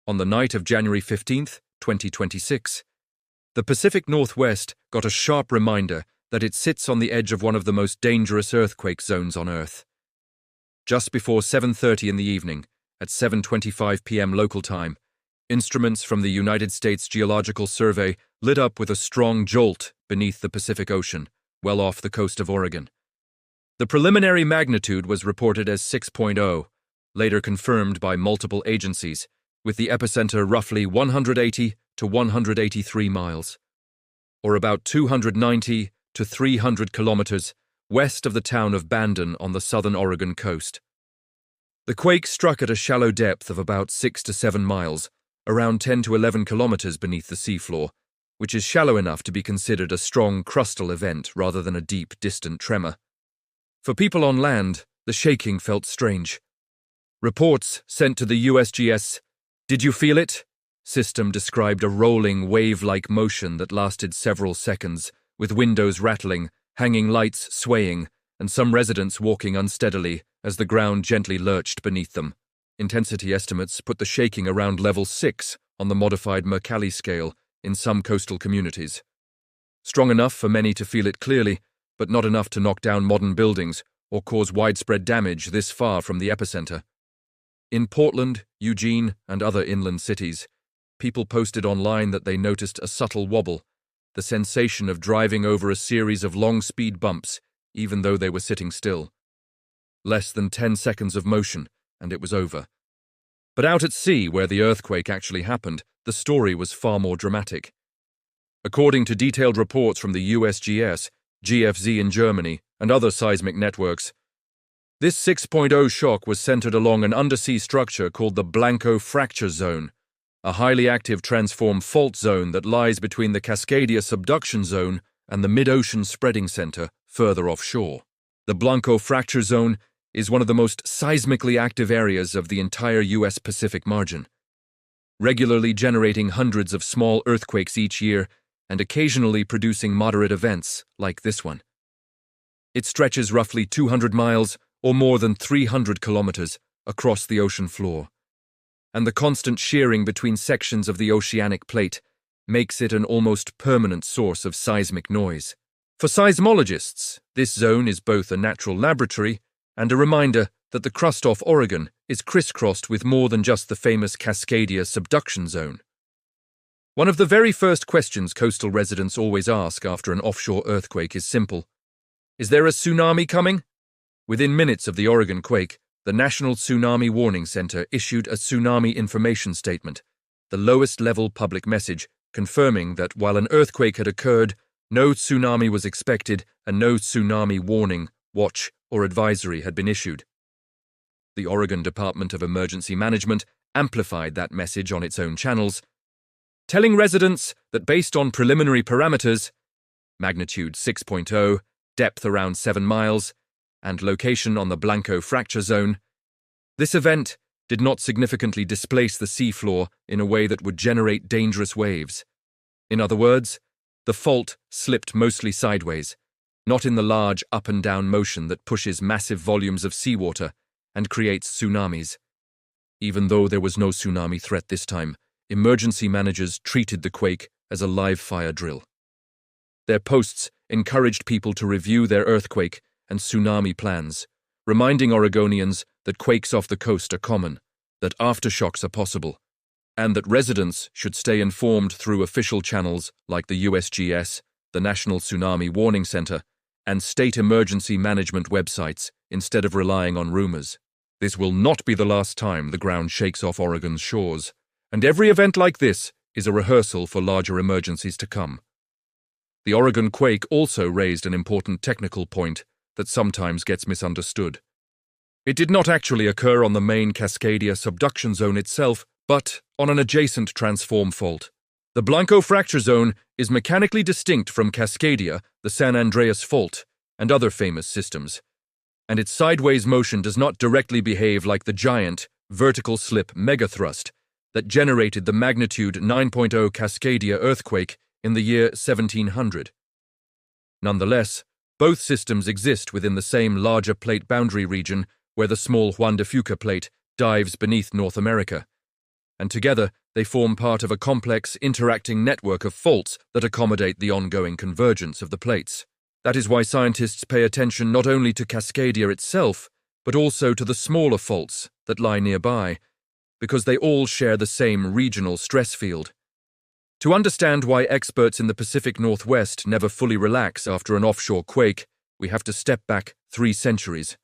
On the night of January 15th, 2026, the Pacific Northwest got a sharp reminder that it sits on the edge of one of the most dangerous earthquake zones on Earth. Just before 7:30 in the evening, at 7:25 p.m. local time, instruments from the United States Geological Survey lit up with a strong jolt beneath the Pacific Ocean, well off the coast of Oregon. The preliminary magnitude was reported as 6.0, later confirmed by multiple agencies, with the epicenter roughly 180 to 183 miles, or about 290 to 300 kilometers west of the town of Bandon on the southern Oregon coast. The quake struck at a shallow depth of about 6 to 7 miles, around 10 to 11 kilometers beneath the seafloor, which is shallow enough to be considered a strong crustal event rather than a deep, distant tremor. For people on land, the shaking felt strange. Reports sent to the USGS "Did you feel it?" system described a rolling, wave-like motion that lasted several seconds, with windows rattling, hanging lights swaying, and some residents walking unsteadily as the ground gently lurched beneath them. Intensity estimates put the shaking around level 6 on the modified Mercalli scale in some coastal communities. Strong enough for many to feel it clearly, but not enough to knock down modern buildings or cause widespread damage this far from the epicenter. In Portland, Eugene, and other inland cities, people posted online that they noticed a subtle wobble, the sensation of driving over a series of long speed bumps, even though they were sitting still. Less than 10 seconds of motion, and it was over. But out at sea, where the earthquake actually happened, the story was far more dramatic. According to detailed reports from the USGS, GFZ in Germany, and other seismic networks, this 6.0 shock was centered along an undersea structure called the Blanco Fracture Zone, a highly active transform fault zone that lies between the Cascadia Subduction Zone and the mid-ocean spreading center further offshore. The Blanco Fracture Zone is one of the most seismically active areas of the entire U.S. Pacific margin, regularly generating hundreds of small earthquakes each year and occasionally producing moderate events like this one. It stretches roughly 200 miles or more than 300 kilometers across the ocean floor, and the constant shearing between sections of the oceanic plate makes it an almost permanent source of seismic noise. For seismologists, this zone is both a natural laboratory and a reminder that the crust off Oregon is crisscrossed with more than just the famous Cascadia Subduction Zone. One of the very first questions coastal residents always ask after an offshore earthquake is simple: is there a tsunami coming? Within minutes of the Oregon quake, the National Tsunami Warning Center issued a tsunami information statement, the lowest-level public message confirming that while an earthquake had occurred, no tsunami was expected and no tsunami warning, watch, or advisory had been issued. The Oregon Department of Emergency Management amplified that message on its own channels, telling residents that based on preliminary parameters, magnitude 6.0, depth around 7 miles, and location on the Blanco Fracture Zone, this event did not significantly displace the seafloor in a way that would generate dangerous waves. In other words, the fault slipped mostly sideways, not in the large up and down motion that pushes massive volumes of seawater and creates tsunamis. Even though there was no tsunami threat this time, emergency managers treated the quake as a live fire drill. Their posts encouraged people to review their earthquake and tsunami plans, reminding Oregonians that quakes off the coast are common, that aftershocks are possible, and that residents should stay informed through official channels like the USGS, the National Tsunami Warning Center, and state emergency management websites instead of relying on rumors. This will not be the last time the ground shakes off Oregon's shores, and every event like this is a rehearsal for larger emergencies to come. The Oregon quake also raised an important technical point that sometimes gets misunderstood. It did not actually occur on the main Cascadia Subduction Zone itself, but on an adjacent transform fault. The Blanco Fracture Zone is mechanically distinct from Cascadia, the San Andreas Fault, and other famous systems, and its sideways motion does not directly behave like the giant, vertical slip megathrust that generated the magnitude 9.0 Cascadia earthquake in the year 1700. Nonetheless, both systems exist within the same larger plate boundary region where the small Juan de Fuca plate dives beneath North America, and together they form part of a complex, interacting network of faults that accommodate the ongoing convergence of the plates. That is why scientists pay attention not only to Cascadia itself, but also to the smaller faults that lie nearby, because they all share the same regional stress field. To understand why experts in the Pacific Northwest never fully relax after an offshore quake, we have to step back 3 centuries.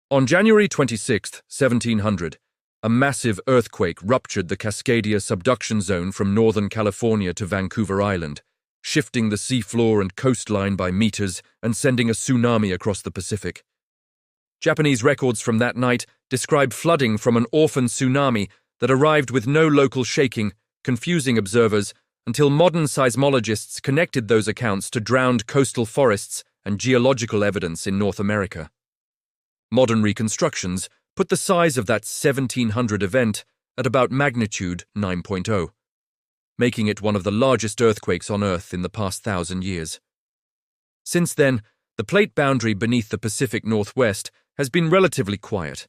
On January 26, 1700, a massive earthquake ruptured the Cascadia Subduction Zone from northern California to Vancouver Island, shifting the seafloor and coastline by meters and sending a tsunami across the Pacific. Japanese records from that night describe flooding from an orphan tsunami that arrived with no local shaking, confusing observers until modern seismologists connected those accounts to drowned coastal forests and geological evidence in North America. Modern reconstructions put the size of that 1700 event at about magnitude 9.0, making it one of the largest earthquakes on Earth in the past 1,000 years. Since then, the plate boundary beneath the Pacific Northwest has been relatively quiet.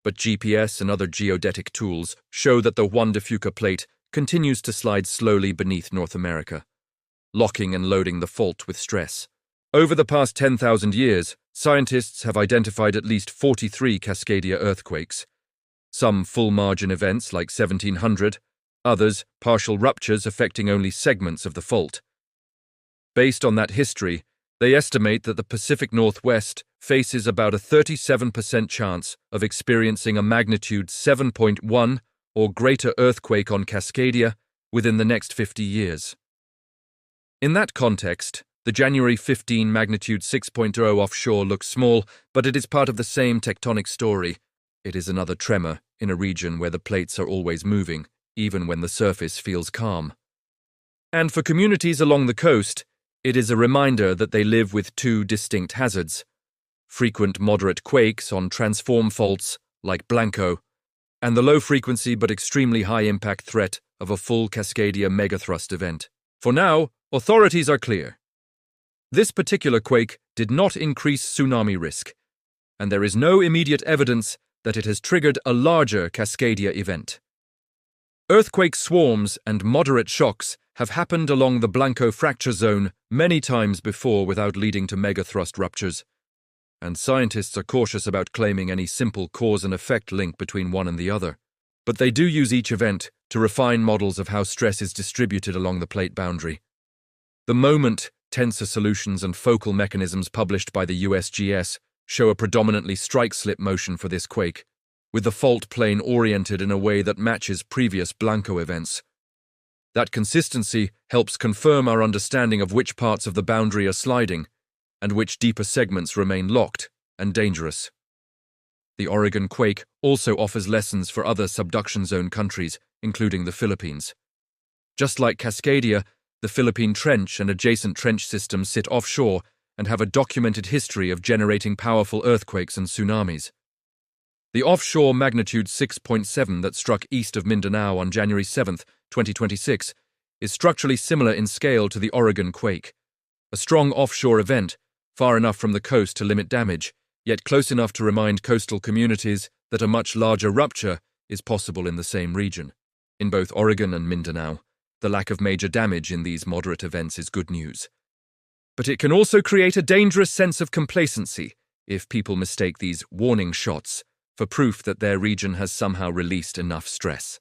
But GPS and other geodetic tools show that the Juan de Fuca plate continues to slide slowly beneath North America, locking and loading the fault with stress. Over the past 10,000 years, scientists have identified at least 43 Cascadia earthquakes, some full-margin events like 1700, others partial ruptures affecting only segments of the fault. Based on that history, they estimate that the Pacific Northwest faces about a 37% chance of experiencing a magnitude 7.1 or greater earthquake on Cascadia within the next 50 years. In that context, the January 15 magnitude 6.0 offshore looks small, but it is part of the same tectonic story. It is another tremor in a region where the plates are always moving, even when the surface feels calm. And for communities along the coast, it is a reminder that they live with 2 distinct hazards: frequent moderate quakes on transform faults like Blanco, and the low-frequency but extremely high-impact threat of a full Cascadia megathrust event. For now, authorities are clear. This particular quake did not increase tsunami risk, and there is no immediate evidence that it has triggered a larger Cascadia event. Earthquake swarms and moderate shocks have happened along the Blanco Fracture Zone many times before without leading to megathrust ruptures, and scientists are cautious about claiming any simple cause and effect link between one and the other. But they do use each event to refine models of how stress is distributed along the plate boundary. The moment tensor solutions and focal mechanisms published by the USGS show a predominantly strike-slip motion for this quake, with the fault plane oriented in a way that matches previous Blanco events. That consistency helps confirm our understanding of which parts of the boundary are sliding and which deeper segments remain locked and dangerous. The Oregon quake also offers lessons for other subduction zone countries, including the Philippines. Just like Cascadia, the Philippine Trench and adjacent trench systems sit offshore and have a documented history of generating powerful earthquakes and tsunamis. The offshore magnitude 6.7 that struck east of Mindanao on January 7, 2026, is structurally similar in scale to the Oregon quake, a strong offshore event, far enough from the coast to limit damage, yet close enough to remind coastal communities that a much larger rupture is possible in the same region. In both Oregon and Mindanao, the lack of major damage in these moderate events is good news. But it can also create a dangerous sense of complacency if people mistake these warning shots for proof that their region has somehow released enough stress.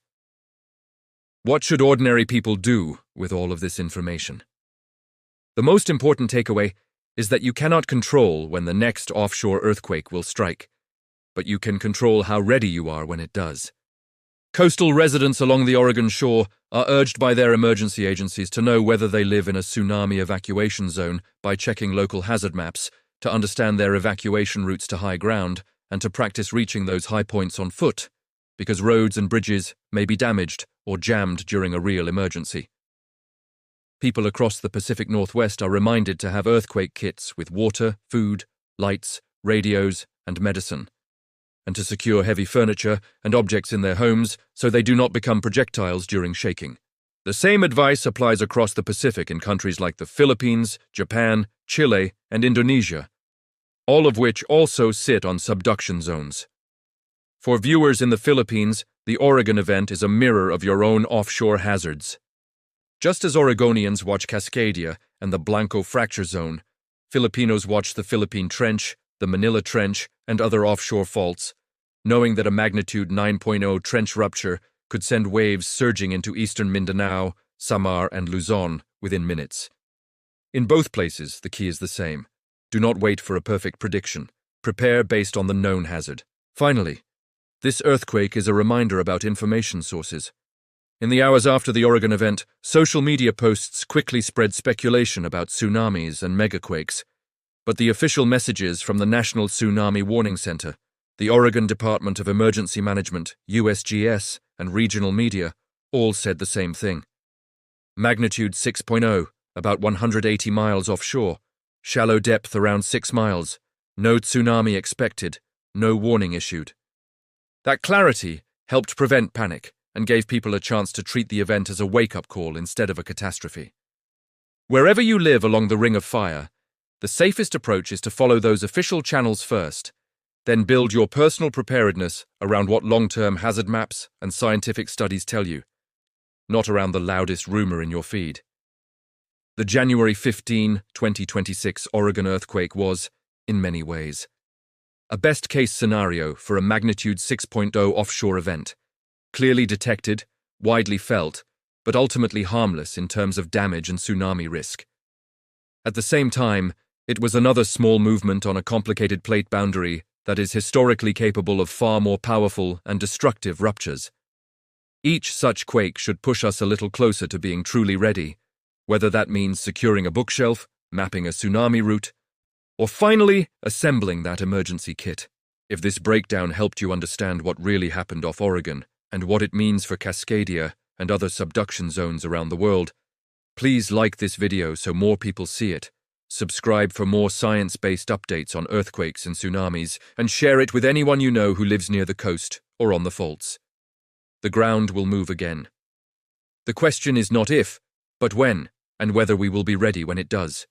What should ordinary people do with all of this information? The most important takeaway is that you cannot control when the next offshore earthquake will strike, but you can control how ready you are when it does. Coastal residents along the Oregon shore are urged by their emergency agencies to know whether they live in a tsunami evacuation zone by checking local hazard maps, to understand their evacuation routes to high ground, and to practice reaching those high points on foot, because roads and bridges may be damaged or jammed during a real emergency. People across the Pacific Northwest are reminded to have earthquake kits with water, food, lights, radios, and medicine, and to secure heavy furniture and objects in their homes so they do not become projectiles during shaking. The same advice applies across the Pacific in countries like the Philippines, Japan, Chile, and Indonesia, all of which also sit on subduction zones. For viewers in the Philippines, the Oregon event is a mirror of your own offshore hazards. Just as Oregonians watch Cascadia and the Blanco Fracture Zone, Filipinos watch the Philippine Trench, the Manila Trench, and other offshore faults, knowing that a magnitude 9.0 trench rupture could send waves surging into eastern Mindanao, Samar, and Luzon within minutes. In both places, the key is the same. Do not wait for a perfect prediction. Prepare based on the known hazard. Finally, this earthquake is a reminder about information sources. In the hours after the Oregon event, social media posts quickly spread speculation about tsunamis and megaquakes. But the official messages from the National Tsunami Warning Center, the Oregon Department of Emergency Management, USGS, and regional media all said the same thing. Magnitude 6.0, about 180 miles offshore, shallow depth around 6 miles, no tsunami expected, no warning issued. That clarity helped prevent panic and gave people a chance to treat the event as a wake-up call instead of a catastrophe. Wherever you live along the Ring of Fire, the safest approach is to follow those official channels first, then build your personal preparedness around what long-term hazard maps and scientific studies tell you, not around the loudest rumor in your feed. The January 15, 2026 Oregon earthquake was, in many ways, a best-case scenario for a magnitude 6.0 offshore event, clearly detected, widely felt, but ultimately harmless in terms of damage and tsunami risk. At the same time, it was another small movement on a complicated plate boundary that is historically capable of far more powerful and destructive ruptures. Each such quake should push us a little closer to being truly ready, whether that means securing a bookshelf, mapping a tsunami route, or finally assembling that emergency kit. If this breakdown helped you understand what really happened off Oregon and what it means for Cascadia and other subduction zones around the world, please like this video so more people see it, subscribe for more science-based updates on earthquakes and tsunamis, and share it with anyone you know who lives near the coast or on the faults. The ground will move again. The question is not if, but when, and whether we will be ready when it does.